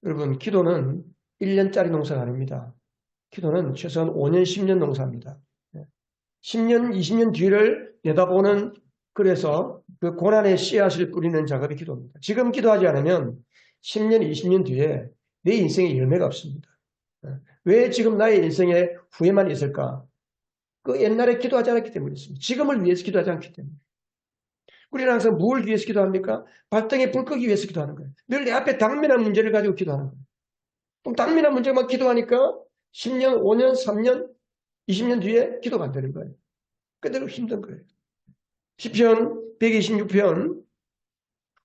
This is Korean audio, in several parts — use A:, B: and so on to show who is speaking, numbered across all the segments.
A: 여러분, 기도는 1년짜리 농사가 아닙니다. 기도는 최소한 5년, 10년 농사입니다. 10년, 20년 뒤를 내다보는, 그래서 그 고난의 씨앗을 뿌리는 작업이 기도입니다. 지금 기도하지 않으면 10년, 20년 뒤에 내 인생에 열매가 없습니다. 왜 지금 나의 인생에 후회만 있을까? 그 옛날에 기도하지 않았기 때문에 있습니다. 지금을 위해서 기도하지 않기 때문에. 우리는 항상 뭘 위해서 기도합니까? 발등에 불 끄기 위해서 기도하는 거예요. 늘 내 앞에 당면한 문제를 가지고 기도하는 거예요. 그럼 당면한 문제만 기도하니까 10년, 5년, 3년, 20년 뒤에 기도가 안 되는 거예요. 그대로 힘든 거예요. 시편 126편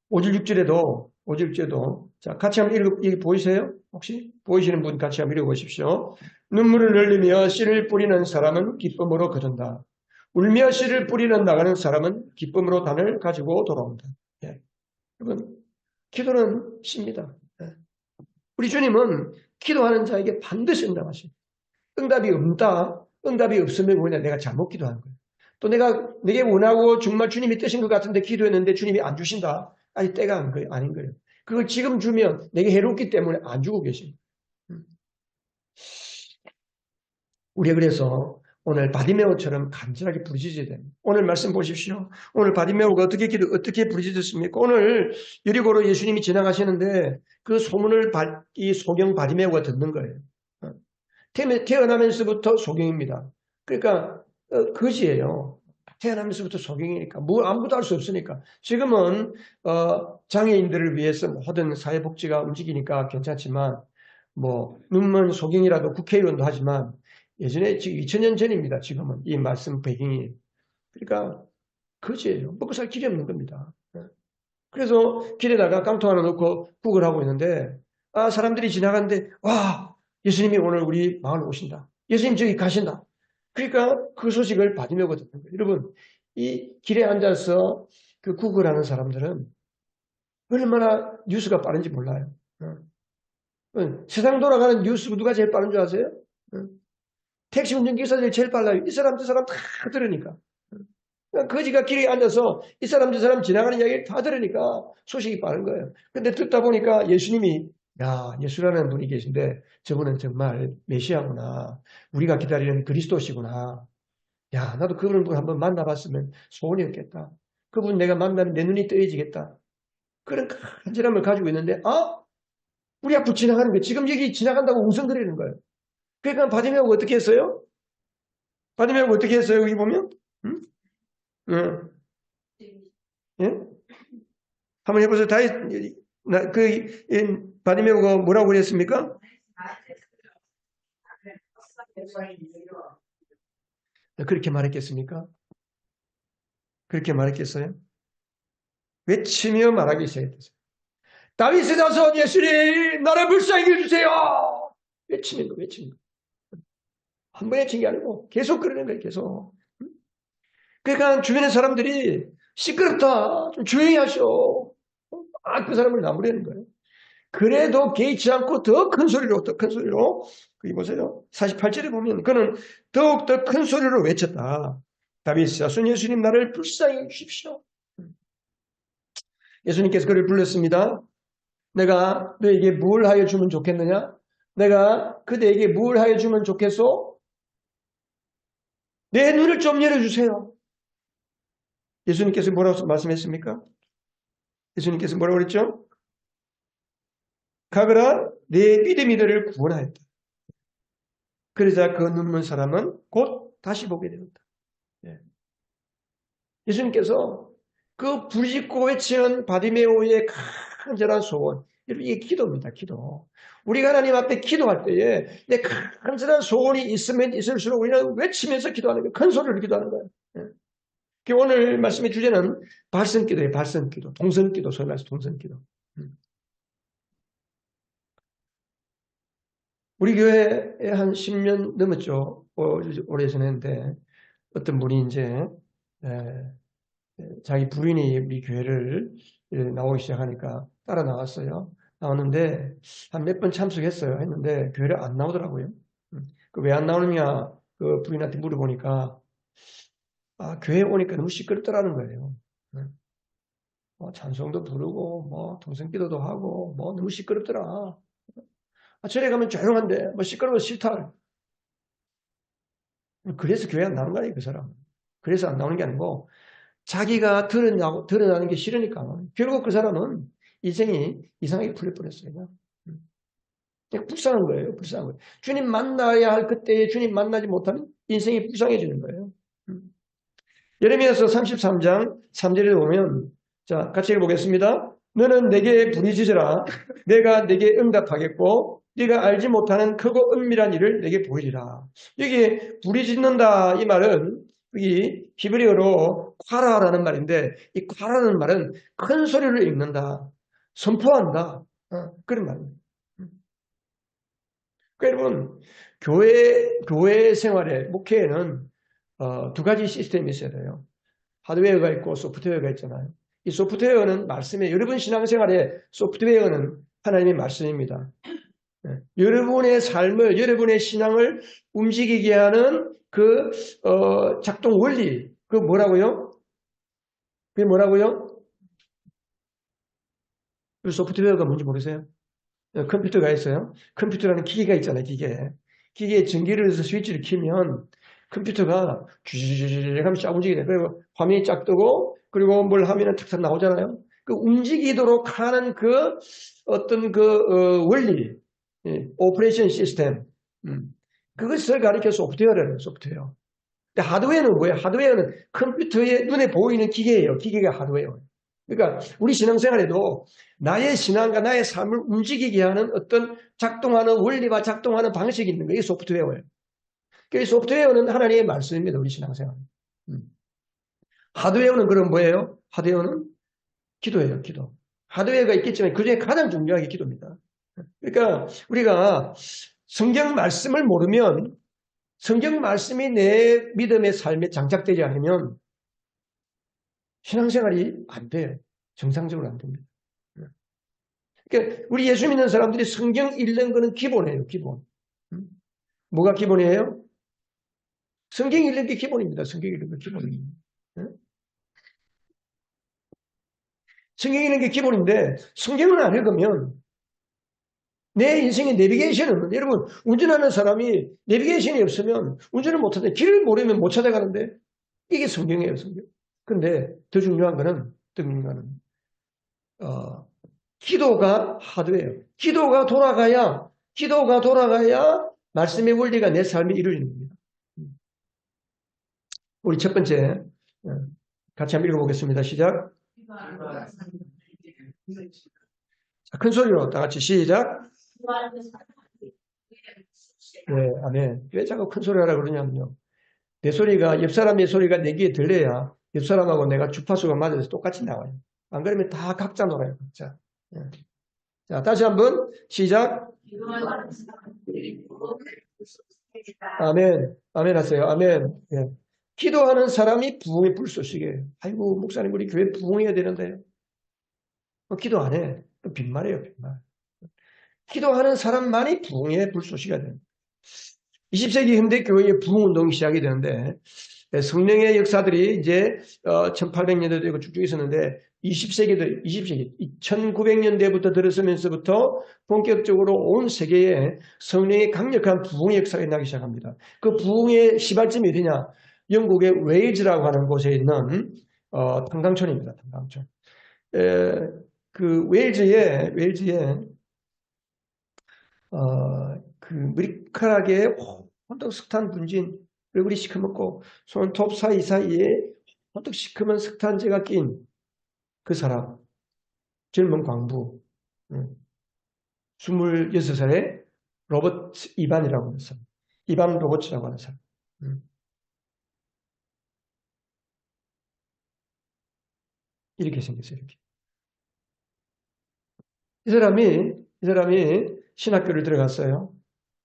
A: 5절 6절에도 자, 같이 한번 읽어 보이세요? 혹시 보이시는 분 같이 한번 읽어보십시오. 눈물을 흘리며 씨를 뿌리는 사람은 기쁨으로 거둔다. 울며 씨를 뿌리는 나가는 사람은 기쁨으로 단을 가지고 돌아온다. 예. 여러분, 기도는 씨입니다. 예. 우리 주님은 기도하는 자에게 반드시 응답하십니다. 응답이 없다. 응답이 없으면 뭐냐? 내가 잘못 기도하는 거예요. 또 내게 원하고 정말 주님이 뜻인 것 같은데 기도했는데 주님이 안 주신다. 아니, 때가 아닌 거예요. 그걸 지금 주면 내게 해롭기 때문에 안 주고 계십니다. 우리가 그래서 오늘 바디메오처럼 간절하게 부르짖어야 됩니다. 오늘 말씀 보십시오. 오늘 바디메오가 어떻게 부르짖었습니까? 오늘 여리고로 예수님이 지나가시는데 그 소문을 이 소경 바디메오가 듣는 거예요. 태어나면서부터 소경입니다. 그러니까 거지예요. 태어나면서부터 소경이니까 뭐 아무것도 할 수 없으니까. 지금은 장애인들을 위해서 모든 사회복지가 움직이니까 괜찮지만 뭐 눈먼 소경이라도 국회의원도 하지만 예전에 지금 2000년 전입니다. 지금은 이 말씀 배경이. 그러니까 거지예요. 먹고 살 길이 없는 겁니다. 그래서 길에다가 깡통 하나 놓고 국을 하고 있는데 사람들이 지나가는데 와, 예수님이 오늘 우리 마을 오신다. 예수님 저기 가신다. 그러니까 그 소식을 받으려고 듣는 거예요. 여러분, 이 길에 앉아서 그 국을 하는 사람들은 얼마나 뉴스가 빠른지 몰라요. 세상 돌아가는 뉴스 누가 제일 빠른 줄 아세요? 택시 운전기사들이 제일 빨라요. 이 사람 저 사람 다 들으니까. 거지가 길에 앉아서 이 사람 저 사람 지나가는 이야기를 다 들으니까 소식이 빠른 거예요. 근데 듣다 보니까 예수님이 예수라는 분이 계신데 저분은 정말 메시아구나. 우리가 기다리는 그리스도시구나. 나도 그분을 한번 만나봤으면 소원이었겠다. 그분 내가 만나면 내 눈이 뜨여지겠다. 그런 간절함을 가지고 있는데 우리 앞으로 지나가는 거예요. 지금 여기 지나간다고 웅성거리는 거예요. 그러니까 바디메오가 어떻게 했어요? 바디메오가 어떻게 했어요? 여기 보면? 응? 응. 예? 한번 해보세요. 바디메오가 뭐라고 그랬습니까? 그렇게 말했겠습니까? 그렇게 말했겠어요? 외치며 말하기 시작했어요. 다윗의 자손 예수님, 나를 불쌍히 여주세요! 외치는 거. 한 번 외친 게 아니고 계속 그러는 거예요, 계속. 그러니까 주변의 사람들이 시끄럽다, 좀 조용히 하셔. 그 사람을 나무라는 거예요. 그래도 개의치 않고 더 큰 소리로, 거기 보세요. 48절에 보면 그는 더욱 더 큰 소리로 외쳤다. 다윗의 자손 예수님, 나를 불쌍히 주십시오. 예수님께서 그를 불렀습니다. 내가 너에게 뭘 하여 주면 좋겠느냐? 내가 그대에게 뭘 하여 주면 좋겠소? 내 눈을 좀 열어주세요. 예수님께서 뭐라고 말씀했습니까? 예수님께서 뭐라고 그랬죠? 가거라 내 믿음이 너를 구원하였다. 그러자 그 눈먼 사람은 곧 다시 보게 되었다. 예수님께서 그 부르짖고 외치는 바디메오의 간절한 소원, 이게 기도입니다. 기도. 우리가 하나님 앞에 기도할 때에 내 간절한 소원이 있으면 있을수록 우리는 외치면서 기도하는 거예요. 큰 소리로 기도하는 거예요. 오늘 말씀의 주제는 발성기도예요. 발성기도. 동성기도. 소위 말해서 동성기도. 우리 교회에 한 10년 넘었죠. 오래전 했는데 어떤 분이 이제 자기 부인이 우리 교회를 나오기 시작하니까 따라 나왔어요. 나오는데 한 몇 번 참석했어요. 했는데 교회를 안 나오더라고요. 왜 안 나오느냐 그 부인한테 물어보니까 교회에 오니까 너무 시끄럽더라는 거예요. 찬송도 부르고 뭐 동성기도도 하고 뭐 너무 시끄럽더라. 절에 가면 조용한데 뭐 시끄러워서 싫다. 그래서 교회 안 나오는 거예요, 그 사람은. 그래서 안 나오는 게 아니고 자기가 드러나는 게 싫으니까. 결국 그 사람은 인생이 이상하게 풀릴 뻔했어요. 그냥 불쌍한 거예요. 불쌍한 거예요. 주님 만나야 할 그때에 주님 만나지 못하면 인생이 불쌍해지는 거예요. 예레미야서 33장 3절에 보면 자 같이 읽어보겠습니다. 너는 내게 부르짖으라. 내가 내게 응답하겠고 네가 알지 못하는 크고 은밀한 일을 내게 보이리라. 여기 부르짖는다 이 말은 여기 히브리어로 콰라라는 말인데 이 콰라는 말은 큰 소리를 읽는다. 선포한다. 그런 말입니다. 그러니까 여러분 교회 생활에 목회에는 두 가지 시스템이 있어야 돼요. 하드웨어가 있고 소프트웨어가 있잖아요. 이 소프트웨어는 말씀에 여러분 신앙생활에 소프트웨어는 하나님의 말씀입니다. 여러분의 삶을 여러분의 신앙을 움직이게 하는 그 작동 원리 그 뭐라고요? 그게 뭐라고요? 그 소프트웨어가 뭔지 모르세요? 컴퓨터가 있어요. 컴퓨터라는 기계가 있잖아요. 기계에 전기를 넣어서 스위치를 키면 컴퓨터가 쥐쥐쥐 하면서 쫙 움직이게 돼. 그리고 화면이 쫙 뜨고 그리고 뭘 하면은 탁탁 나오잖아요. 그 움직이도록 하는 그 어떤 원리, 오퍼레이션 시스템, 그것을 가리켜 소프트웨어라는 소프트웨어. 근데 하드웨어는 뭐예요? 하드웨어는 컴퓨터의 눈에 보이는 기계예요. 기계가 하드웨어예요. 그러니까 우리 신앙생활에도 나의 신앙과 나의 삶을 움직이게 하는 어떤 작동하는 원리와 작동하는 방식이 있는 거예요. 이게 소프트웨어예요. 그 소프트웨어는 하나님의 말씀입니다. 우리 신앙생활. 하드웨어는 그럼 뭐예요? 하드웨어는 기도예요. 기도. 하드웨어가 있겠지만 그중에 가장 중요한 게 기도입니다. 그러니까 우리가 성경 말씀을 모르면 성경 말씀이 내 믿음의 삶에 장착되지 않으면 신앙생활이 안 돼요. 정상적으로 안 됩니다. 그러니까 우리 예수 믿는 사람들이 성경 읽는 거는 기본이에요. 기본. 뭐가 기본이에요? 성경 읽는 게 기본입니다. 성경 읽는 게 기본입니다. 성경 읽는 게 기본인데 성경을 안 읽으면 내 인생의 내비게이션은 여러분 운전하는 사람이 내비게이션이 없으면 운전을 못하는데 길을 모르면 못 찾아가는데 이게 성경이에요. 성경. 그런데 더 중요한 거는 기도가 하드웨어. 기도가 돌아가야 말씀의 원리가 내 삶에 이루어지는 겁니다. 우리 첫 번째 같이 한번 읽어보겠습니다. 시작. 자, 큰 소리로 다 같이 시작. 네, 아멘. 왜 자꾸 큰 소리 하라 그러냐면요. 내 소리가 옆 사람의 소리가 내 귀에 들려야 옆 사람하고 내가 주파수가 맞아서 똑같이 나와요. 안 그러면 다 각자 놀아요. 각자. 네. 자, 다시 한번 시작. 아멘. 아멘 하세요. 아멘. 예. 기도하는 사람이 부흥의 불쏘시개예요. 아이고 목사님 우리 교회 부흥해야 되는데 기도 안 해. 빈말이에요. 빈말. 기도하는 사람만이 부흥의 불쏘시개가 돼요. 20세기 현대교회의 부흥운동이 시작이 되는데 성령의 역사들이 이제 1800년대도 있고 쭉쭉 있었는데 20세기 1900년대부터 들어서면서부터 본격적으로 온 세계에 성령의 강력한 부흥의 역사가 나기 시작합니다. 그 부흥의 시발점이 어디냐? 영국의 웨일즈라고 하는 곳에 있는 탄광촌입니다. 탄광촌. 그 웨일즈에 그 머리카락에 혼덕 석탄 분진 얼굴이 시커멓고 손톱 사이사이에 혼덕 시커먼 석탄재가 낀 그 사람 젊은 광부 26살의 로버트 이반이라고 하는 사람 이반 로버츠라고 하는 사람 이렇게 생겼어요. 이렇게. 이 사람이 신학교를 들어갔어요.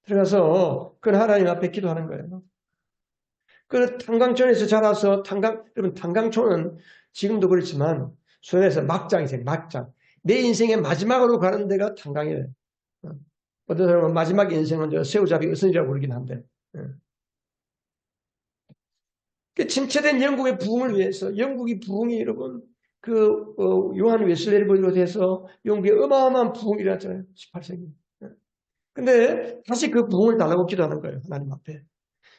A: 들어가서 그건 하나님 앞에 기도하는 거예요. 그 탄광촌에서 자라서 여러분 탄광촌은 지금도 그렇지만 소위에서 막장이세요. 막장. 내 인생의 마지막으로 가는 데가 탄광이에요. 어떤 사람은 마지막 인생은 저 새우잡이 어선이라고 그러긴 한데. 그 침체된 영국의 부흥을 위해서 영국이 부흥이 여러분 요한 웨슬레를 비롯해서 영국의 어마어마한 부흥이 일어났잖아요. 18세기. 근데 다시 그 부흥을 달라고 기도하는 거예요. 하나님 앞에.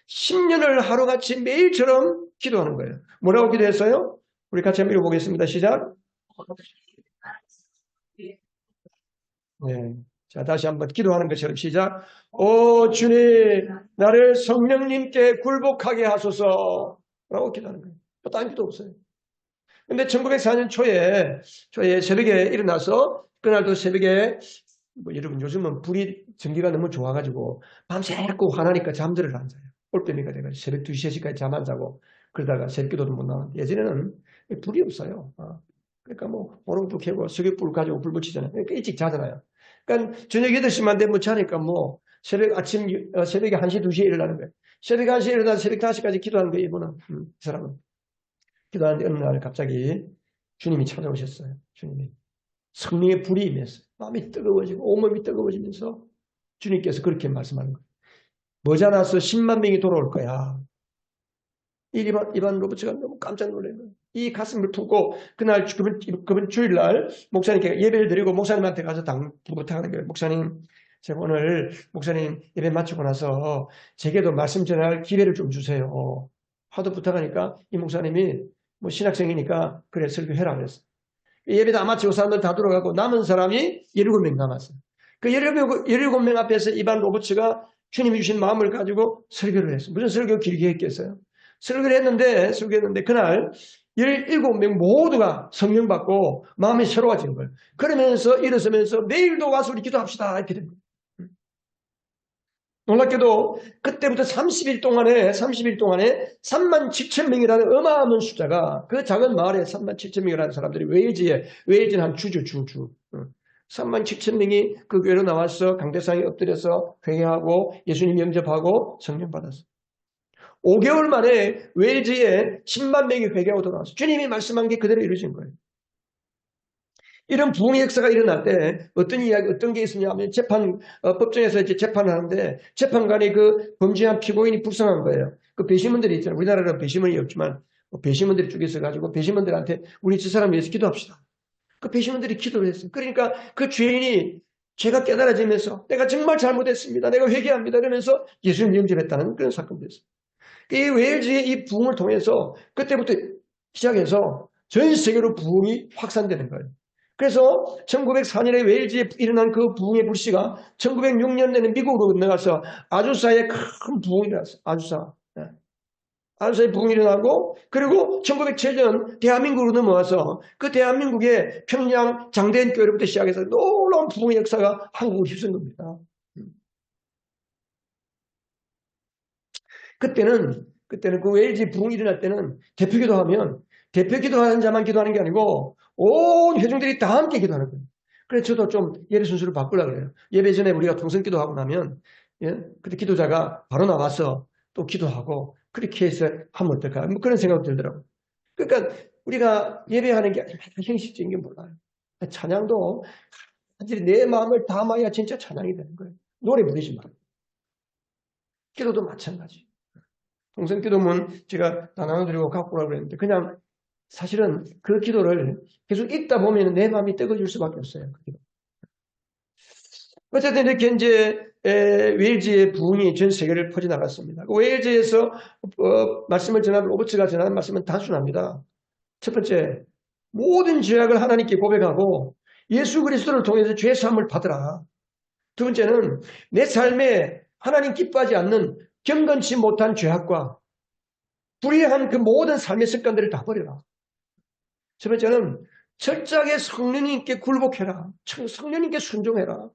A: 10년을 하루같이 매일처럼 기도하는 거예요. 뭐라고 기도했어요? 우리 같이 한번 읽어보겠습니다. 시작. 네. 자, 다시 한번 기도하는 것처럼 시작. 오 주님, 나를 성령님께 굴복하게 하소서. 라고 기도하는 거예요. 또 다른 기도 없어요. 근데 1904년 초에 새벽에 일어나서, 그날도 새벽에, 여러분 요즘은 전기가 너무 좋아가지고, 밤새고 화나니까 잠들을 안 자요. 올빼미가 돼가지고 새벽 2시, 3시까지 잠 안 자고, 그러다가 새벽 기도도 못 나오는데, 예전에는 불이 없어요. 그러니까 뭐, 오롱불 켜고 석유불 가지고 불 붙이잖아요. 그러니까 일찍 자잖아요. 그러니까 저녁 8시만 되면 자니까 뭐, 새벽에 1시, 2시에 일어나는 거예요. 새벽 1시에 일어나서 새벽 5시까지 기도하는 거예요, 이분은. 이 사람은. 기도하는데 어느 날 갑자기 주님이 찾아오셨어요. 주님이. 성령의 불이 임했어요. 마음이 뜨거워지고 온몸이 뜨거워지면서 주님께서 그렇게 말씀하는 거예요. 머지않아서 10만 명이 돌아올 거야. 이반 로버츠가 너무 깜짝 놀란 거예요. 이 가슴을 품고 그날 그번 주일날 목사님께 예배를 드리고 목사님한테 가서 부탁하는 거예요. 목사님, 제가 오늘 목사님 예배 마치고 나서 제게도 말씀 전할 기회를 좀 주세요. 하도 부탁하니까 이 목사님이 뭐 신학생이니까 그래 설교해라 그랬어요. 예배 다 마치고 사람들 다 들어가고 남은 사람이 17명 남았어요. 그 17명 앞에서 이반 로버츠가 주님이 주신 마음을 가지고 설교를 했어요. 무슨 설교 길게 했겠어요? 설교했는데 그날 17명 모두가 성령 받고 마음이 새로워진 거예요. 그러면서 일어서면서 내일도 와서 우리 기도합시다 이렇게 된 거예요. 놀랍게도 그때부터 30일 동안에 3만 7천 명이라는 어마어마한 숫자가, 그 작은 마을에 3만 7천 명이라는 사람들이 웨일즈는 한 주죠. 3만 7천 명이 그 교회로 나와서 강대상에 엎드려서 회개하고 예수님 영접하고 성령 받았어요. 5개월 만에 웨일즈에 10만 명이 회개하고 돌아왔어요. 주님이 말씀한 게 그대로 이루어진 거예요. 이런 부흥의 역사가 일어날 때 어떤 게 있었냐면 법정에서 이제 재판을 하는데 재판관이 그 범죄한 피고인이 불쌍한 거예요. 그 배심원들이 있잖아요. 우리나라는 배심원이 없지만 배심원들이 쭉 있어가지고 배심원들한테 우리 저 사람 위해서 기도합시다. 그 배심원들이 기도를 했어요. 그러니까 그 죄인이 죄가 깨달아지면서 내가 정말 잘못했습니다. 내가 회개합니다. 이러면서 예수님 영접했다는 그런 사건이었어요. 이 웨일즈의 이 부흥을 통해서 그때부터 시작해서 전 세계로 부흥이 확산되는 거예요. 그래서 1904년에 웨일즈에 일어난 그 부흥의 불씨가 1906년에는 미국으로 건너가서 아주사의 큰 부흥이 일어났어요. 아주사의 부흥이 일어나고, 그리고 1907년 대한민국으로 넘어와서 그 대한민국의 평양 장대인 교회로부터 시작해서 놀라운 부흥의 역사가 한국을 휩쓴 겁니다. 그때는 그 웨일즈 부흥이 일어날 때는 대표 기도하는 자만 기도하는 게 아니고 온 회중들이 다 함께 기도하는 거예요. 그래서 저도 좀 예배 순서를 바꾸려고 그래요. 예배 전에 우리가 통성 기도하고 나면, 그때 기도자가 바로 나와서 또 기도하고 그렇게 해서 하면 어떨까? 뭐 그런 생각이 들더라고요. 그러니까 우리가 예배하는 게 형식적인 게 몰라요. 찬양도 완전히 내 마음을 담아야 진짜 찬양이 되는 거예요. 노래 부르지 말고. 기도도 마찬가지. 통성 기도문 제가 다 나눠드리고 갖고 오라고 그랬는데, 그냥 사실은 그 기도를 계속 읽다 보면 내 마음이 뜨거워질 수밖에 없어요. 그 기도. 어쨌든 이렇게 이제 웨일즈의 부흥이 전 세계를 퍼져나갔습니다. 웨일즈에서 말씀을 전하는 로버츠가 전하는 말씀은 단순합니다. 첫 번째, 모든 죄악을 하나님께 고백하고 예수 그리스도를 통해서 죄 사함을 받으라. 두 번째는 내 삶에 하나님 기뻐하지 않는 경건치 못한 죄악과 불의한 그 모든 삶의 습관들을 다 버려라. 세 번째는 철저하게 성령님께 굴복해라. 성령님께 순종해라.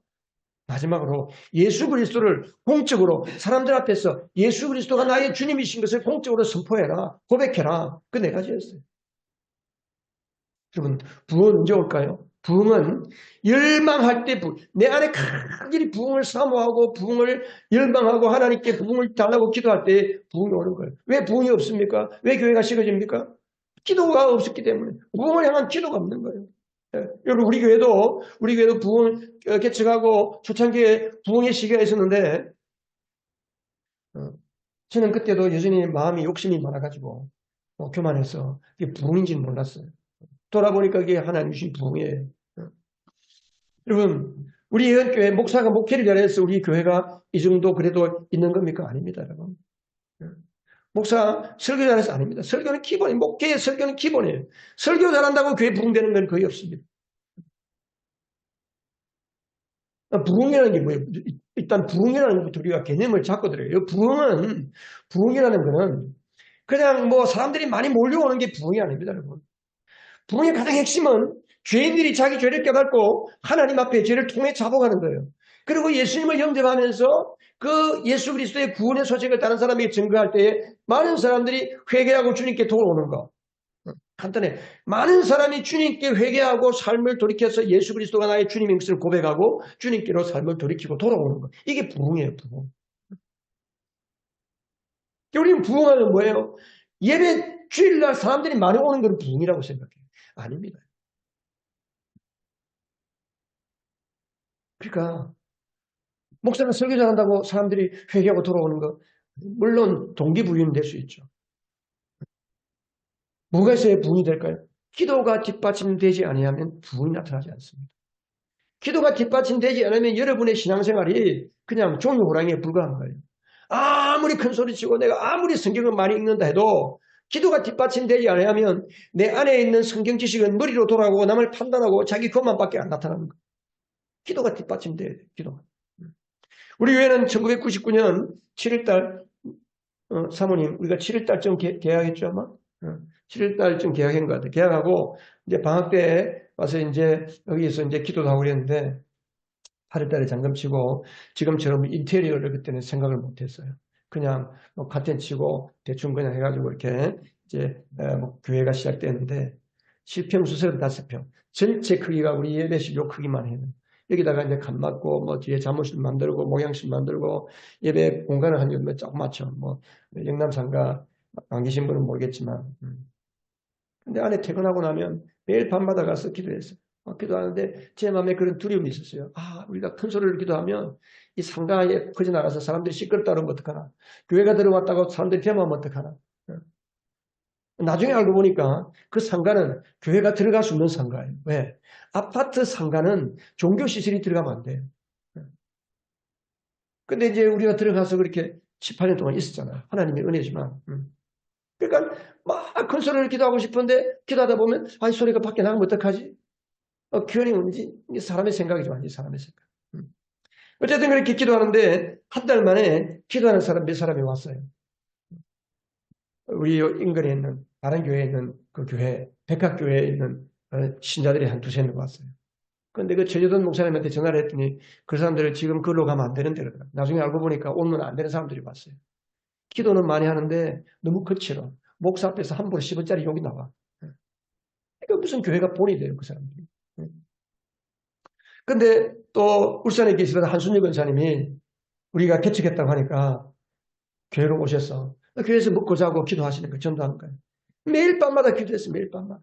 A: 마지막으로 예수 그리스도를 공적으로 사람들 앞에서 예수 그리스도가 나의 주님이신 것을 공적으로 선포해라. 고백해라. 그 네 가지였어요. 여러분, 부흥은 언제 올까요? 부흥은 열망할 때 내 안에 간절히 부흥을 사모하고 부흥을 열망하고 하나님께 부흥을 달라고 기도할 때 부흥이 오는 거예요. 왜 부흥이 없습니까? 왜 교회가 식어집니까? 기도가 없었기 때문에. 부흥을 향한 기도가 없는 거예요. 여러분, 우리 교회도 부흥 개척하고 초창기에 부흥의 시기가 있었는데, 저는 그때도 여전히 마음이 욕심이 많아가지고 교만해서 이게 부흥인지는 몰랐어요. 돌아보니까 이게 하나님 주신 부흥이에요. 여러분, 우리 예언교회 목사가 목회를 잘해서 우리 교회가 이 정도 그래도 있는 겁니까? 아닙니다, 여러분. 목사 설교 잘해서 아닙니다. 설교는 기본이에요. 목회의 설교는 기본이에요. 설교 잘한다고 교회 부흥되는 건 거의 없습니다. 부흥이라는 게 뭐예요? 일단 부흥이라는 것부터 우리가 개념을 잡고 들어요. 부흥이라는 거는 그냥 뭐 사람들이 많이 몰려오는 게 부흥이 아닙니다, 여러분. 부흥의 가장 핵심은 죄인들이 자기 죄를 깨닫고 하나님 앞에 죄를 통해 자복하는 거예요. 그리고 예수님을 영접하면서 그 예수 그리스도의 구원의 소식을 다른 사람에게 증거할 때에 많은 사람들이 회개하고 주님께 돌아오는 거. 간단해. 많은 사람이 주님께 회개하고 삶을 돌이켜서 예수 그리스도가 나의 주님인 것을 고백하고 주님께로 삶을 돌이키고 돌아오는 거. 이게 부흥이에요, 부흥. 우리는 부흥하면 뭐예요? 예배 주일날 사람들이 많이 오는 건 부흥이라고 생각해요. 아닙니다. 그러니까 목사가 설교 잘한다고 사람들이 회개하고 돌아오는 거 물론 동기부여는 될 수 있죠. 뭐가 있어야 부흥이 될까요? 기도가 뒷받침되지 아니하면 부흥이 나타나지 않습니다. 기도가 뒷받침되지 않으면 여러분의 신앙생활이 그냥 종이호랑이에 불과한 거예요. 아무리 큰 소리치고 내가 아무리 성경을 많이 읽는다 해도 기도가 뒷받침되지 않으면 내 안에 있는 성경 지식은 머리로 돌아오고 남을 판단하고 자기 것만밖에 안 나타나는 거예요. 기도가 뒷받침돼야 돼요. 기도가. 우리 교회는 1999년 7월달 사모님 우리가 7월달쯤 계약했죠 아마? 7월달쯤 계약한 것 같아요. 계약하고 이제 방학 때 와서 이제 여기서 이제 기도도 하고 그랬는데 8월달에 잠금 치고 지금처럼 인테리어를 그때는 생각을 못했어요. 그냥 뭐 카텐 치고 대충 그냥 해가지고 이렇게 이제 뭐 교회가 시작됐는데 7평 수설은 5평 전체 크기가 우리 예배실 요 크기만 해요. 여기다가 이제 간 맞고 뭐 뒤에 사무실 만들고 목양실 만들고 예배 공간을 한 몇 조그맣죠. 뭐 영남상가 안 계신 분은 모르겠지만 근데 안에 퇴근하고 나면 매일 밤마다 가서 기도했어요. 기도하는데 제 마음에 그런 두려움이 있었어요. 우리가 큰 소리를 기도하면 이 상가에 퍼져나가서 사람들이 시끄럽다 그러면 어떡하나. 교회가 들어왔다고 사람들이 대모하면 어떡하나. 나중에 알고 보니까 그 상가는 교회가 들어갈 수 없는 상가예요. 왜? 아파트 상가는 종교시설이 들어가면 안 돼요. 근데 이제 우리가 들어가서 그렇게 7, 8년 동안 있었잖아. 하나님의 은혜지만. 그러니까 막 큰 소리를 기도하고 싶은데 기도하다 보면 소리가 밖에 나가면 어떡하지? 기원이 뭔지 사람의 생각이죠. 완전히 사람의 생각. 어쨌든 그렇게 기도하는데 한 달 만에 기도하는 사람 몇 사람이 왔어요. 우리 인근에 있는 다른 교회에 있는 그 교회 백학교회에 있는 신자들이 한 두세 명 왔어요. 그런데 그 최재돈 목사님한테 전화를 했더니 그 사람들을 지금 그걸로 가면 안 되는데 그러더라고요. 나중에 알고 보니까 오면 안 되는 사람들이 왔어요. 기도는 많이 하는데 너무 거칠어. 목사 앞에서 함부로 10원짜리 욕이 나와. 그러니까 무슨 교회가 본이 돼요, 그 사람들이. 근데 또 울산에 계시던 한순일 권사님이 우리가 개척했다고 하니까 교회로 오셔서 교회에서 먹고 자고 기도하시는 거 전도하는 거예요. 매일 밤마다 기도했어요. 매일 밤마다.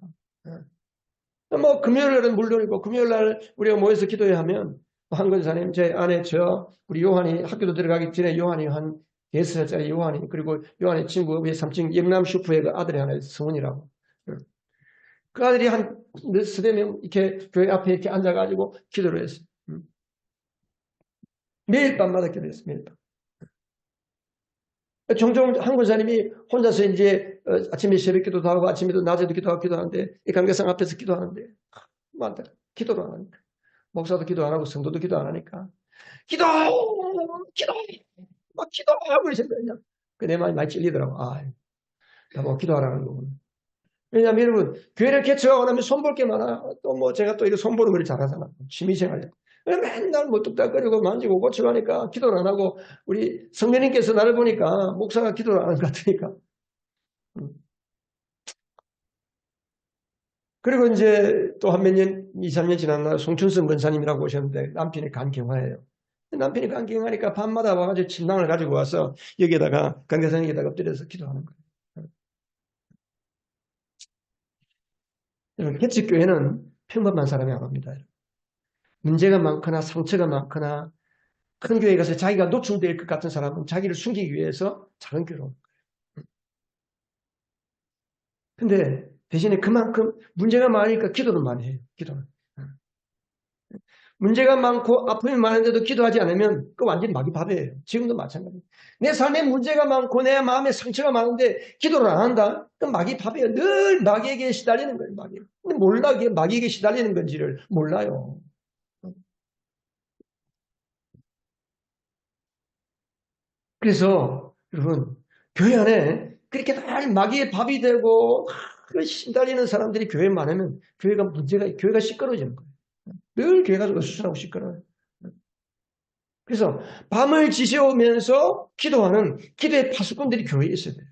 A: 뭐 금요일날은 물론이고 금요일날 우리가 모여서 기도해야 하면 한 권사님 제 아내 우리 요한이 학교도 들어가기 전에 요한이 한 6살짜리 요한이 그리고 요한의 친구 우리 3층 영남 슈퍼의 그 아들이 하나 있어요. 성훈이라고. 그 아들이 한 서너 명 이렇게 교회 앞에 이렇게 앉아가지고 기도를 했어요. 매일 밤마다 기도했어요. 매일 밤. 종종 한 권사님이 혼자서 이제 아침에 새벽 기도도 하고 아침에도 낮에도 기도하고 기도하는데 이 관계상 앞에서 기도하는데 많다. 기도를 안 하니까. 목사도 기도 안 하고 성도도 기도 안 하니까 기도 기도 막 기도하고 있었거든요. 내 마음이 많이 찔리더라고. 나뭐 기도하라는 거구나. 왜냐하면 여러분 교회를 개척하고 나면 손볼 게 많아. 또 뭐 제가 또 이거 손보는 걸 잘하잖아. 취미생활. 맨날 뭐 뚝딱거리고 만지고 고치고 하니까 기도를 안 하고 우리 성령님께서 나를 보니까 목사가 기도를 안 하는 것 같으니까. 그리고 이제 또 한 몇 년, 2, 3년 지난 날 송춘성 권사님이라고 오셨는데 남편이 간경화예요. 남편이 간경화니까 밤마다 와가지고 침낭을 가지고 와서 여기에다가 강대상에다가 엎드려서 기도하는 거예요. 여러분, 개척교회는 평범한 사람이 안 옵니다. 문제가 많거나 상처가 많거나 큰 교회에 가서 자기가 노출될 것 같은 사람은 자기를 숨기기 위해서 작은 교회로 옵니다. 근데 대신에 그만큼 문제가 많으니까 기도는 많이 해요. 기도는. 문제가 많고 아픔이 많은데도 기도하지 않으면 그 완전히 마귀 밥이에요. 지금도 마찬가지예요. 내 삶에 문제가 많고 내 마음에 상처가 많은데 기도를 안 한다? 그 마귀 밥이에요. 늘 마귀에게 시달리는 거예요. 마귀. 근데 몰라 그게 마귀에게 시달리는 건지를 몰라요. 그래서 여러분 교회 안에 그렇게 늘 마귀의 밥이 되고 시달리는 사람들이 교회에 많으면 교회가 시끄러워지는 거예요. 늘 교회가 어수선하고 시끄러워요. 그래서 밤을 지새우면서 기도하는 기도의 파수꾼들이 교회에 있어야 돼요.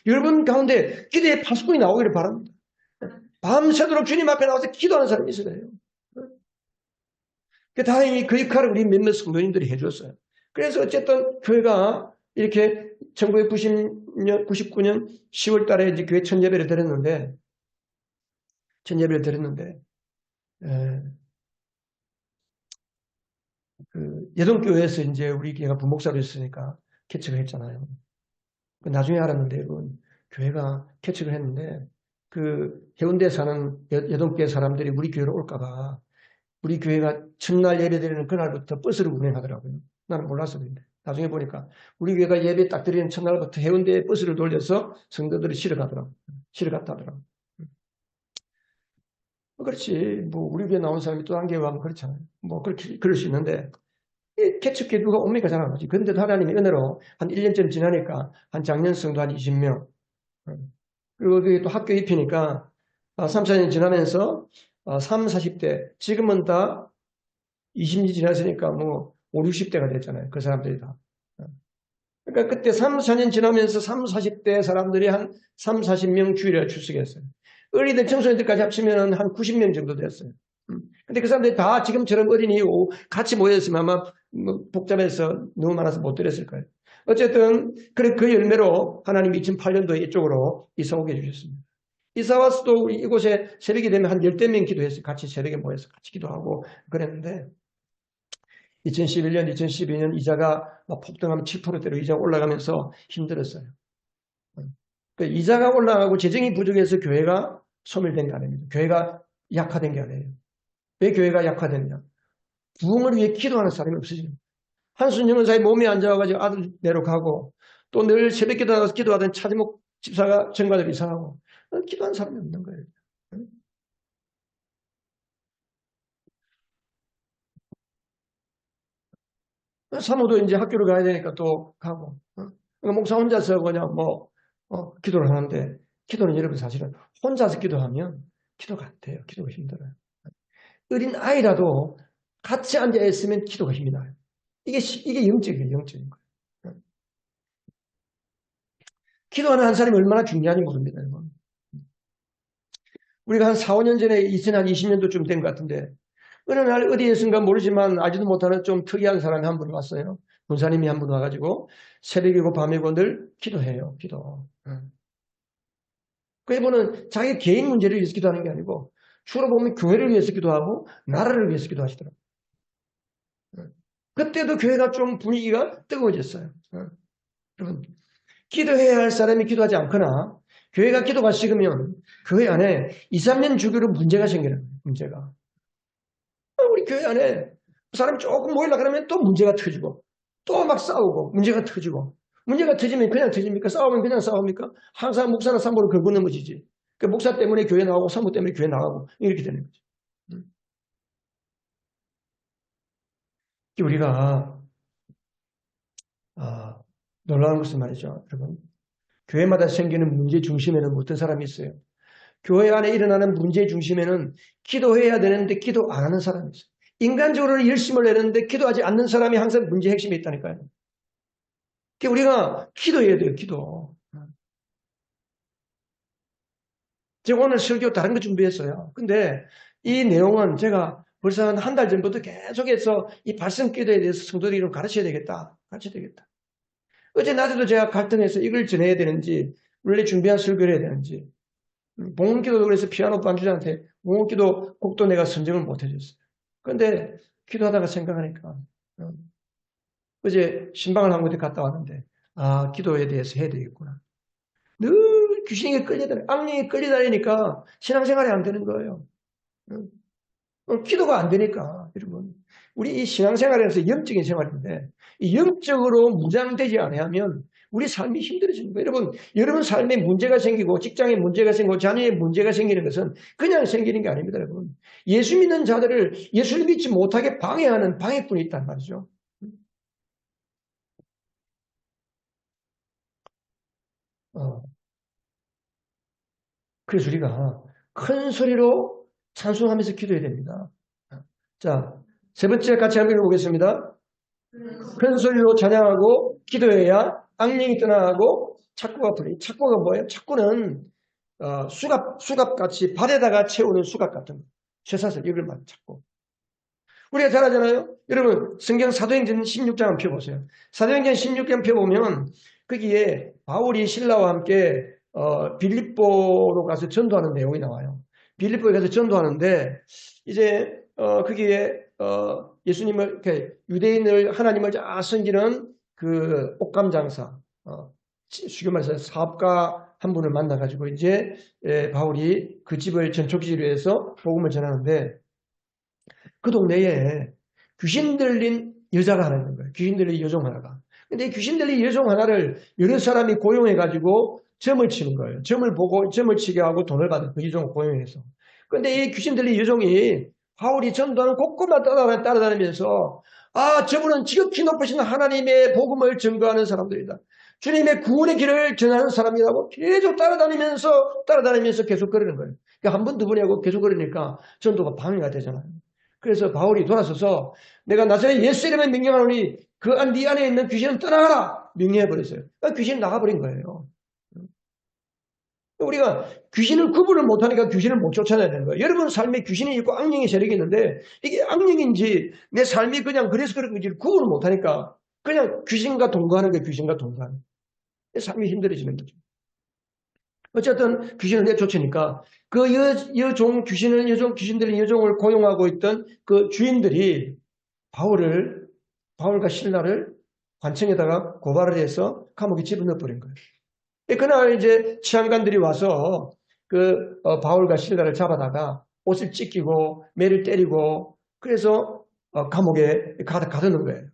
A: 여러분 가운데 기도의 파수꾼이 나오기를 바랍니다. 밤새도록 주님 앞에 나와서 기도하는 사람이 있어야 돼요. 다행히 그 역할을 우리 몇몇 성도님들이 해줬어요. 그래서 어쨌든 교회가 이렇게 1999년 10월 달에 이제 교회 첫 예배를 드렸는데, 그 예동교회에서 이제 우리 교회가 부목사로 했으니까 개척을 했잖아요. 나중에 알았는데, 여러분, 교회가 개척을 했는데, 그 해운대 사는 예동교회 사람들이 우리 교회로 올까봐 우리 교회가 첫날 예배 드리는 그날부터 버스를 운행하더라고요. 나는 몰랐어, 근데. 나중에 보니까 우리 교회가 예배 딱 드리는 첫날부터 해운대에 버스를 돌려서 성도들을 실어 갔다 하더라고요. 그렇지. 뭐, 우리 교회 나온 사람이 또 한 교회 가면 그렇잖아요. 뭐, 그렇게, 그럴 수 있는데, 개척교회 누가 옵니까? 잘 안 오지. 그런데도 하나님의 은혜로 한 1년쯤 지나니까 한 작년 성도 한 20명. 그리고 그게 또 학교 입히니까 3, 4년 지나면서 3, 40대, 지금은 다 20년 지났으니까 뭐 5, 60대가 됐잖아요. 그 사람들이 다. 그러니까 그때 3, 4년 지나면서 3, 40대 사람들이 한 3, 40명 주일에 출석했어요. 어린이들, 청소년들까지 합치면 한 90명 정도 됐어요. 근데 그 사람들이 다 지금처럼 어린이 같이 모였으면 아마 뭐 복잡해서 너무 많아서 못 드렸을 거예요. 어쨌든 그 열매로 하나님이 2008년도에 이쪽으로 이사 오게 해주셨습니다. 이사 와서도 우리 이곳에 새벽이 되면 한 10대 명 기도했어요. 같이 새벽에 모여서 같이 기도하고 그랬는데 2011년, 2012년 이자가 막 폭등하면 7%대로 이자가 올라가면서 힘들었어요. 그 이자가 올라가고 재정이 부족해서 교회가 소멸된 게 아닙니다. 교회가 약화된 게 아니에요. 왜 교회가 약화됐냐? 부흥을 위해 기도하는 사람이 없어지는 거예요. 한순 영원사의 몸에 앉아가지고 아들 내려가고 또 늘 새벽 기도 나가서 기도하던 차지목 집사가 전가들 이상하고 기도하는 사람이 없는 거예요. 사모도 이제 학교를 가야 되니까 또 가고. 그러니까 목사 혼자서 그냥 뭐 기도를 하는데 기도는 여러분 사실은 혼자서 기도하면 기도가 안 돼요. 기도가 힘들어요. 어린 아이라도 같이 앉아 있으면 기도가 힘이 나요. 이게 영적인 거예요. 기도하는 한 사람이 얼마나 중요한지 모릅니다. 여러분. 우리가 한 4, 5년 전에 2020년도쯤 된 것 같은데 어느 날 어디에선가 모르지만 알지도 못하는 좀 특이한 사람이 한 분 왔어요. 군사님이 한 분 와가지고 새벽이고 밤이고 늘 기도해요. 기도. 그분은 자기 개인 문제를 위해서 기도하는 게 아니고 주로 보면 교회를 위해서 기도하고 나라를 위해서 기도하시더라고요. 그때도 교회가 좀 분위기가 뜨거워졌어요. 여러분, 기도해야 할 사람이 기도하지 않거나 교회가 기도가 식으면 교회 안에 2, 3년 주기로 문제가 생기는 거예요. 문제가. 우리 교회 안에 사람이 조금 모이려 그러면 또 문제가 터지고 또 막 싸우고 문제가 터지고 문제가 터지면 그냥 터집니까? 싸우면 그냥 싸웁니까? 항상 목사나 산모를 걸고 넘어지지. 그 목사 때문에 교회 나가고 산모 때문에 교회 나가고 이렇게 되는 거죠. 우리가 놀라운 것은 말이죠. 여러분. 교회마다 생기는 문제 중심에는 어떤 사람이 있어요? 교회 안에 일어나는 문제 중심에는 기도해야 되는데 기도 안 하는 사람이 있어요. 인간적으로는 열심을 내는데 기도하지 않는 사람이 항상 문제의 핵심에 있다니까요. 그러니까 우리가 기도해야 돼요. 기도. 제가 오늘 설교 다른 거 준비했어요. 근데 이 내용은 제가 벌써 한 달 전부터 계속해서 이 발성 기도에 대해서 성도들이 좀 가르쳐야 되겠다. 가르쳐야 되겠다. 어제 낮에도 제가 갈등해서 이걸 전해야 되는지 원래 준비한 설교를 해야 되는지 봉헌기도도 그래서 피아노 반주자한테 봉헌기도 곡도 내가 선정을 못 해줬어요. 그런데 기도하다가 생각하니까 어제 신방을 한 군데 갔다 왔는데 기도에 대해서 해야 되겠구나. 늘 귀신에게 끌려다니 악령에 끌려다니니까 신앙생활이 안 되는 거예요. 기도가 안 되니까 여러분 우리 이 신앙생활에서 영적인 생활인데 이 영적으로 무장되지 않으면 우리 삶이 힘들어지는 거예요. 여러분 삶에 문제가 생기고 직장에 문제가 생기고 자녀에 문제가 생기는 것은 그냥 생기는 게 아닙니다, 여러분. 예수 믿는 자들을 예수를 믿지 못하게 방해하는 방해꾼이 있단 말이죠. 어, 그래서 우리가 큰 소리로 찬송하면서 기도해야 됩니다. 자, 세 번째 같이 한번 읽어보겠습니다. 큰 소리로 찬양하고 기도해야 악령이 떠나가고 착고가 풀리. 착고가 뭐예요? 착고는 수갑같이 발에다가 채우는 수갑 같은 거. 쇠사슬 이걸만 찾고. 우리가 잘 알잖아요. 여러분 성경 사도행전 16장 한번 펴보세요. 사도행전 16장 펴보면 거기에 바울이 신라와 함께 빌립보로 가서 전도하는 내용이 나와요. 빌립보에 가서 전도하는데 이제 거기에 예수님을 유대인을 하나님을 잘 섬기는 그 옷감 장사 쉽게 말해서 사업가 한 분을 만나가지고 이제 바울이 그 집을 전초기지로 해서 복음을 전하는데 그 동네에 귀신 들린 여자가 하나 있는 거예요. 귀신 들린 여종 하나가. 근데 이 귀신 들린 여종 하나를 여러 사람이 고용해가지고 점을 치는 거예요. 점을 보고 점을 치게 하고 돈을 받은 그 여종을 고용해서. 근데 이 귀신 들린 여종이 바울이 전도하는 곳곳만 따라다니면서 저분은 지극히 높으신 하나님의 복음을 증거하는 사람들이다. 주님의 구원의 길을 전하는 사람이라고 계속 따라다니면서 계속 그러는 거예요. 그러니까 한 번, 두 번이 하고 계속 그러니까 전도가 방해가 되잖아요. 그래서 바울이 돌아서서 내가 나사렛 예수 이름에 명령하노니 네 안에 있는 귀신은 떠나가라 명령해버렸어요. 그러니까 귀신이 나가버린 거예요. 우리가 귀신을 구분을 못하니까 귀신을 못 쫓아내야 되는 거예요. 여러분 삶에 귀신이 있고 악령이 세력이 있는데 이게 악령인지 내 삶이 그냥 그래서 그런 건지 구분을 못하니까 그냥 귀신과 동거하는 거예요. 귀신과 동거하는 거예요. 삶이 힘들어지는 거죠. 어쨌든 귀신을 내쫓으니까 그 귀신들이 여종을 고용하고 있던 그 주인들이 바울과 신라를 관청에다가 고발을 해서 감옥에 집어넣어 버린 거예요. 그날 이제 치안관들이 와서 바울과 신라를 잡아다가 옷을 찢기고 매를 때리고 그래서 감옥에 가두는 거예요.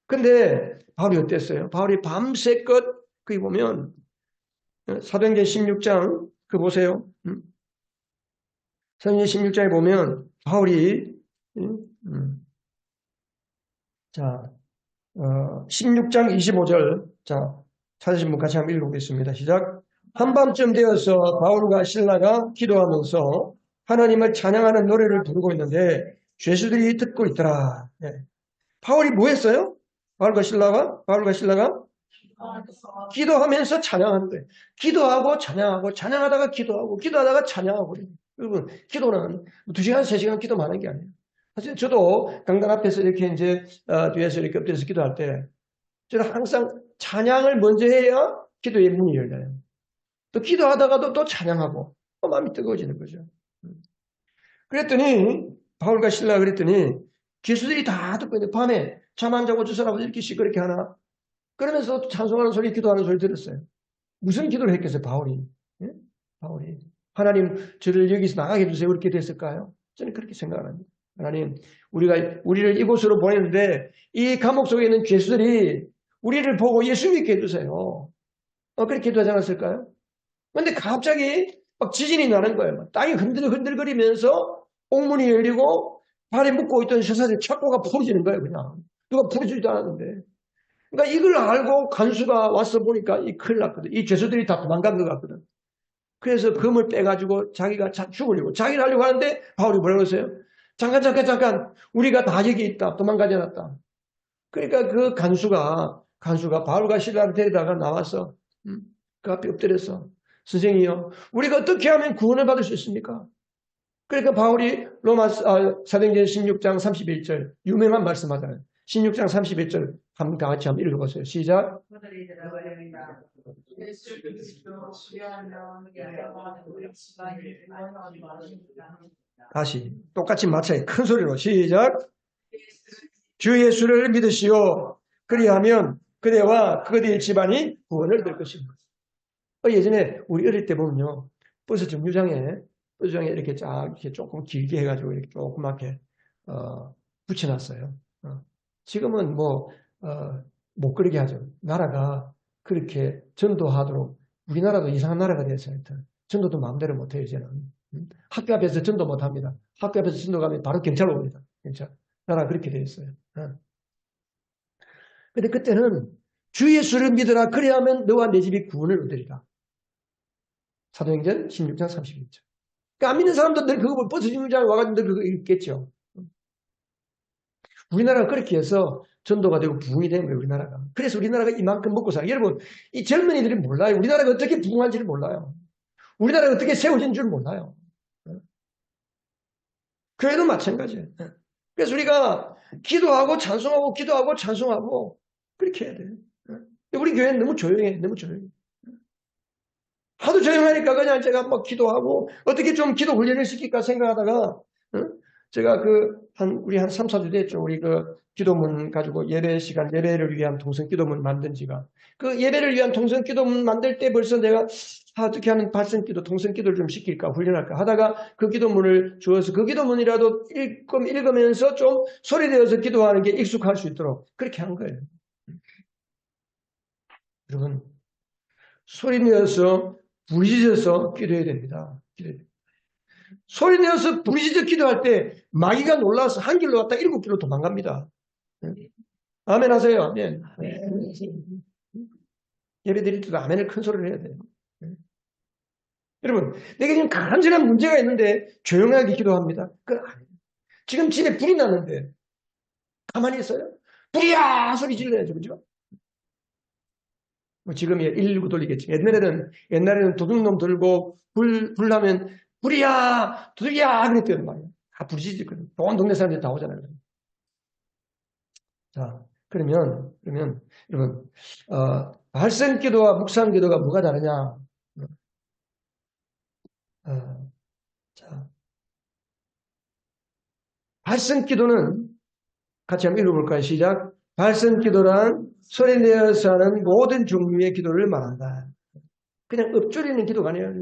A: 근데 바울이 어땠어요? 바울이 밤새껏 거기 보면 사도행전 16장 그 보세요. 사도행전 16장에 보면 바울이 자 16장 25절 자 찾으신 분 같이 한번 읽어보겠습니다. 시작. 한밤쯤 되어서 바울과 신라가 기도하면서 하나님을 찬양하는 노래를 부르고 있는데 죄수들이 듣고 있더라. 네. 바울이 뭐 했어요? 바울과 신라가 기도하면서 찬양하는 거예요. 기도하고 찬양하고 찬양하다가 기도하고 기도하다가 찬양하고. 여러분 기도는 2시간 3시간 기도만 하는 게 아니에요. 사실 저도 강단 앞에서 이렇게 이제 뒤에서 이렇게 엎드려서 기도할 때 저는 항상 찬양을 먼저 해야 기도의 문이 열려요. 또 기도하다가도 또 찬양하고 또 마음이 뜨거워지는 거죠. 그랬더니 바울과 신라가 그랬더니 기수들이 다 듣고 있는데 밤에 잠 안 자고 저 사람은 이렇게 시끄럽게 하나 그러면서 찬송하는 소리 기도하는 소리 들었어요. 무슨 기도를 했겠어요 바울이. 예? 바울이 하나님 저를 여기서 나가게 해주세요. 그렇게 됐을까요? 저는 그렇게 생각합니다. 하나님 우리를 이곳으로 보냈는데 이 감옥 속에 있는 죄수들이 우리를 보고 예수 믿게 해주세요. 그렇게 기도하지 않았을까요? 그런데 갑자기 막 지진이 나는 거예요. 땅이 흔들거리면서 옥문이 열리고 발에 묶고 있던 쇠사슬 착고가 풀어지는 거예요. 그냥 누가 풀어주지도 않았는데. 그러니까 이걸 알고 간수가 와서 보니까 이 큰일 났거든. 이 죄수들이 다 도망간 것 같거든. 그래서 금을 빼가지고 자기가 죽으려고 자기를 하려고 하는데 바울이 뭐라고 했어요? 잠깐 우리가 다 여기 있다. 도망가지 않았다. 그러니까 그 간수가 바울과 신라를 데리다가 나와서 그 앞에 엎드려서 선생님이요. 우리가 어떻게 하면 구원을 받을 수 있습니까? 그러니까 바울이 사도행전 16장 31절 유명한 말씀하잖아요. 16장 31절 다 같이 한번 읽어보세요. 시작. 다시 똑같이 마찬가지 큰 소리로 시작. 주 예수를 믿으시오. 그리하면 그대와 그대의 집안이 구원을 얻을 것입니다. 예전에 우리 어릴 때 보면요. 버스 정류장에 이렇게 쫙 이렇게 조금 길게 해가지고 이렇게 조그맣게 붙여놨어요. 지금은 뭐, 못 그러게 하죠. 나라가 그렇게 전도하도록, 우리나라도 이상한 나라가 돼서 하여튼, 전도도 마음대로 못해요, 이제는. 학교 앞에서 전도 못합니다. 학교 앞에서 전도 가면 바로 경찰 옵니다. 경찰. 나라가 그렇게 돼 있어요. 근데 그때는 주 예수를 믿으라. 그래야만 너와 내 집이 구원을 얻으리라. 사도행전 16장 31절. 그러니까 안 믿는 사람도 늘 그거 버스 정류장에 와가지고 늘 그거 읽겠죠. 우리나라가 그렇게 해서 전도가 되고 부흥이 된 거예요, 우리나라가. 그래서 우리나라가 이만큼 먹고 살아요. 여러분, 이 젊은이들이 몰라요. 우리나라가 어떻게 부흥한지를 몰라요. 우리나라가 어떻게 세워진 줄 몰라요. 교회도 마찬가지예요. 그래서 우리가 기도하고 찬송하고 기도하고 찬송하고 그렇게 해야 돼요. 우리 교회는 너무 조용해. 너무 조용해. 하도 조용하니까 그냥 제가 막 기도하고 어떻게 좀 기도 훈련을 시킬까 생각하다가 제가 우리 한 3, 4주 됐죠. 우리 기도문 가지고 예배 시간, 예배를 위한 동성 기도문 만든 지가. 그 예배를 위한 동성 기도문 만들 때 벌써 내가 어떻게 하면 발성 기도, 동성 기도를 좀 시킬까, 훈련할까 하다가 그 기도문을 주어서 그 기도문이라도 읽으면서 좀 소리내어서 기도하는 게 익숙할 수 있도록 그렇게 한 거예요. 여러분, 소리내어서 부르짖어서 기도해야 됩니다. 소리내어서 부르짖어 기도할 때 마귀가 놀라서 한 길로 갔다 7길로 도망갑니다. 아멘 하세요. 아멘. 예배 드릴 때도 아멘을 큰 소리를 해야 돼요. 여러분, 내게 지금 간절한 문제가 있는데 조용하게 기도합니다. 그건 아니에요. 지금 집에 불이 났는데 가만히 있어요? 불이야! 소리 질러야죠. 그죠? 뭐 지금 119 돌리겠지. 옛날에는 도둑놈 들고 불 나면 불이야! 도둑이야! 그랬단 말이에요. 다 부르짖거든요. 온 동네 사람들이 다 오잖아요. 자, 그러면 여러분, 발성 기도와 묵상 기도가 뭐가 다르냐? 자, 발성 기도는 같이 한번 읽어볼까요? 시작. 발성 기도란 소리내어서 하는 모든 종류의 기도를 말한다. 그냥 읊조리는 기도가 아니에요.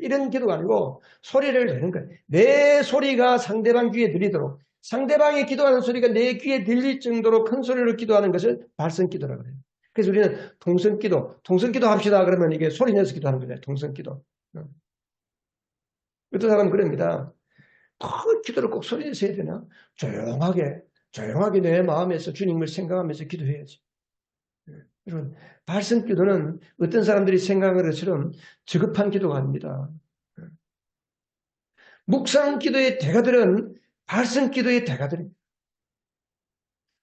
A: 이런 기도가 아니고 소리를 내는 거예요. 내 소리가 상대방 귀에 들리도록, 상대방이 기도하는 소리가 내 귀에 들릴 정도로 큰 소리로 기도하는 것을 발성 기도라고 해요. 그래서 우리는 동성 기도 합시다. 그러면 이게 소리 내서 기도하는 거죠. 동성 기도. 어떤 사람은 그럽니다. 기도를 꼭 소리 내서 해야 되나? 조용하게 내 마음에서 주님을 생각하면서 기도해야지. 여러분, 발성 기도는 어떤 사람들이 생각하는 것처럼 저급한 기도가 아닙니다. 묵상 기도의 대가들은 발성 기도의 대가들입니다.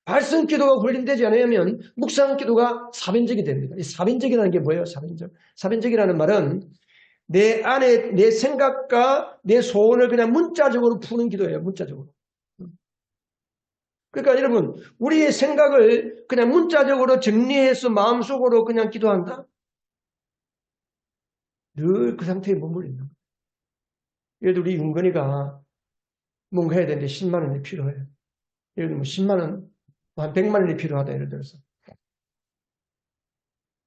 A: 발성 기도가 훈련되지 않으면 묵상 기도가 사변적이 됩니다. 이 사변적이라는 게 뭐예요? 사변적이라는 말은 내 안에 내 생각과 내 소원을 그냥 문자적으로 푸는 기도예요. 문자적으로. 그러니까 여러분, 우리의 생각을 그냥 문자적으로 정리해서 마음속으로 그냥 기도한다? 늘 그 상태에 머물러 있는 거예요. 예를 들어 우리 윤건이가 뭔가 해야 되는데 10만 원이 필요해요. 예를 들면 10만 원, 한 100만 원이 필요하다. 예를 들어서.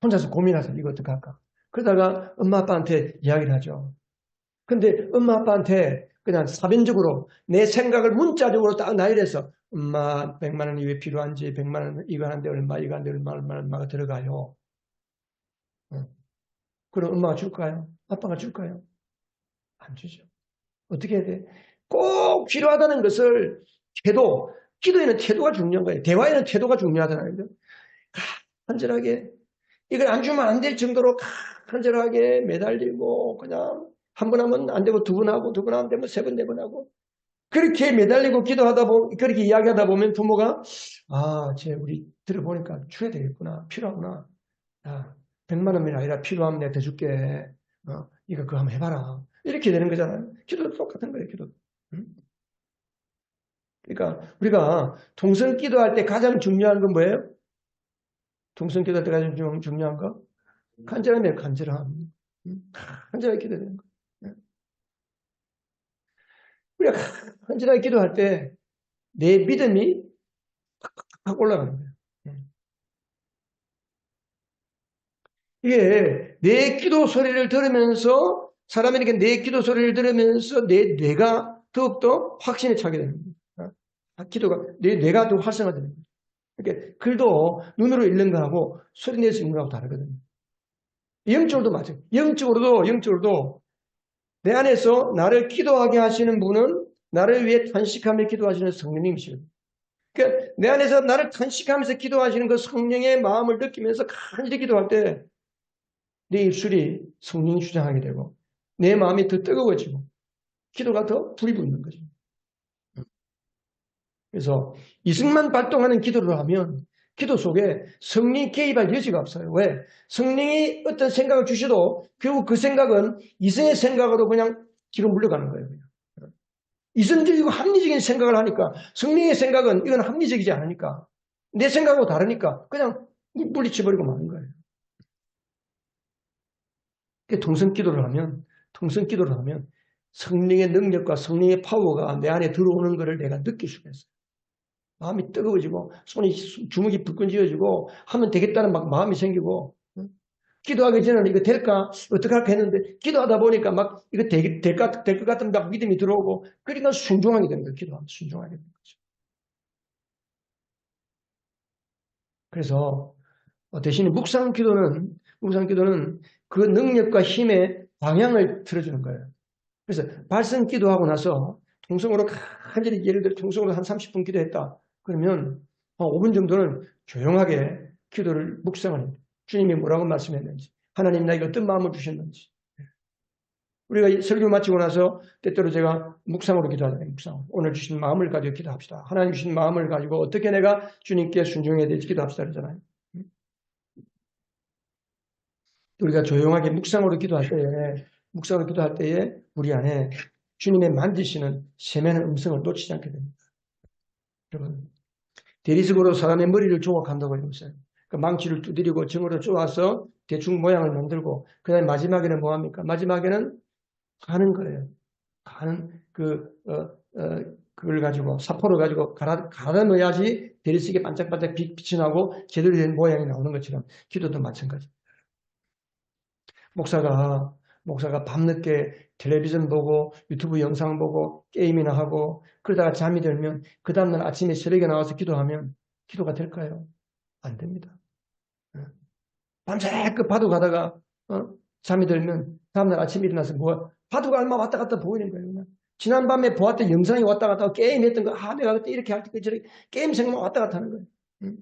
A: 혼자서 고민하세요. 이거 어떻게 할까? 그러다가 엄마 아빠한테 이야기를 하죠. 근데 엄마 아빠한테 그냥 사변적으로 내 생각을 문자적으로 딱 나열해서 엄마 100만 원이 왜 필요한지 100만 원 이거 하는데 얼마 이거 하는데 얼마가 들어가요. 그럼 엄마가 줄까요? 아빠가 줄까요? 안 주죠. 어떻게 해야 돼? 꼭 필요하다는 것을 기도에는 태도가 중요한 거예요. 대화에는 태도가 중요하다는 거예요. 간절하게 이걸 안 주면 안 될 정도로 간절하게 매달리고 그냥 한 번 하면 안 되고 두 번 하고 두 번 안 되면 세 번, 네 번 하고 그렇게 매달리고 기도하다 보면 그렇게 이야기하다 보면 부모가 쟤 우리 들어보니까 줘야 되겠구나. 필요하구나. 100만 원이 아니라 필요하면 내가 더 줄게. 이거 그거 한번 해봐라. 이렇게 되는 거잖아요. 기도도 똑같은 거예요. 기도. 그러니까 우리가 동성 기도할 때 가장 중요한 건 뭐예요? 동성 기도할 때 가장 중요한 거? 간절함이에요. 간절함. 간절하게 기도되는 거예요. 우리가 간절하게 기도할 때 내 믿음이 확 올라가는 거예요. 이게 내 기도 소리를 들으면서 사람에게 내 기도 소리를 들으면서 내 뇌가 더욱더 확신에 차게 됩니다. 기도가 내 뇌가 더 활성화되는 거예요. 그러니까 글도 눈으로 읽는 거하고 소리 내서 읽는 거하고 다르거든요. 영적으로도 맞아요. 영적으로도 내 안에서 나를 기도하게 하시는 분은 나를 위해 탄식하며 기도하시는 성령님이시거든요. 그러니까 내 안에서 나를 탄식하면서 기도하시는 그 성령의 마음을 느끼면서 간절히 기도할 때 내 입술이 성령이 주장하게 되고 내 마음이 더 뜨거워지고 기도가 더 불이 붙는 거죠. 그래서 이승만 발동하는 기도를 하면 기도 속에 성령이 개입할 여지가 없어요. 왜? 성령이 어떤 생각을 주셔도 결국 그 생각은 이성의 생각으로 그냥 뒤로 물러가는 거예요. 이성적이고 합리적인 생각을 하니까 성령의 생각은 이건 합리적이지 않으니까 내 생각하고 다르니까 그냥 물리쳐버리고 마는 거예요. 통성 기도를 하면 성령의 능력과 성령의 파워가 내 안에 들어오는 것을 내가 느낄 수가 있어요. 마음이 뜨거워지고 손이 주먹이 불끈지어지고 하면 되겠다는 막 마음이 생기고 기도하기 전에는 이거 될까 어떻게 할까 했는데 기도하다 보니까 막 이거 될 것 같은 막 믿음이 들어오고 그러니까 순종하게 되는 거예요. 기도하면 순종하게 되는 거죠. 그래서 대신에 묵상 기도는 그 능력과 힘의 방향을 틀어주는 거예요. 그래서 발성 기도하고 나서 통성으로 간절히 예를 들어 통성으로 한 30분 기도했다. 그러면 한 5분 정도는 조용하게 기도를 묵상을 해요. 주님이 뭐라고 말씀했는지, 하나님 나에게 어떤 마음을 주셨는지. 우리가 설교 마치고 나서 때때로 제가 묵상으로 기도하잖아요. 묵상. 오늘 주신 마음을 가지고 기도합시다. 하나님 주신 마음을 가지고 어떻게 내가 주님께 순종해야 될지 기도합시다. 그러잖아요. 우리가 조용하게 묵상으로 기도할 때에 우리 안에 주님의 만지시는 세면의 음성을 놓치지 않게 됩니다. 여러분, 대리석으로 사람의 머리를 조각한다고 했어요. 그 망치를 두드리고 정으로 쪼아서 대충 모양을 만들고 그다음에 마지막에는 뭐합니까? 마지막에는 가는 거예요. 그걸 가지고 사포를 가지고 갈아 넣어야지 대리석이 반짝반짝 빛이 나고 제대로 된 모양이 나오는 것처럼 기도도 마찬가지. 목사가 밤늦게 텔레비전 보고 유튜브 영상 보고 게임이나 하고 그러다가 잠이 들면 그 다음날 아침에 새벽에 나와서 기도하면 기도가 될까요? 안 됩니다. 밤새 그 바둑 가다가 잠이 들면 다음날 아침에 일어나서 바둑가 얼마 왔다 갔다 보이는 거예요. 지난밤에 보았던 영상이 왔다 갔다 하고 게임했던 거 내가 그때 이렇게 할 때 저렇게 게임 생각만 왔다 갔다 하는 거예요.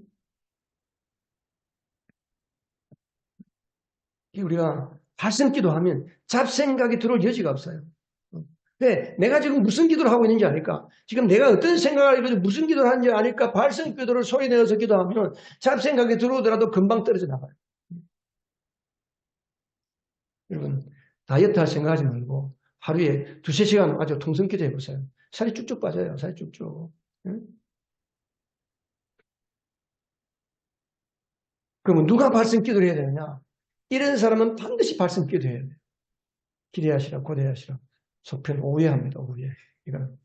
A: 우리가 발성 기도하면 잡생각이 들어올 여지가 없어요. 왜? 내가 지금 무슨 기도를 하고 있는지 아니까? 지금 내가 어떤 생각을 가지고 무슨 기도를 하는지 아니까 발성 기도를 소리내어서 기도하면 잡생각이 들어오더라도 금방 떨어져 나가요. 여러분, 다이어트 할 생각하지 말고 하루에 2~3시간 아주 통성 기도 해보세요. 살이 쭉쭉 빠져요. 살이 쭉쭉. 응? 그러면 누가 발성 기도를 해야 되느냐? 이런 사람은 반드시 발성 기도해야 돼요. 기대하시라, 고대하시라. 속편 오해합니다. 오해. 이거는.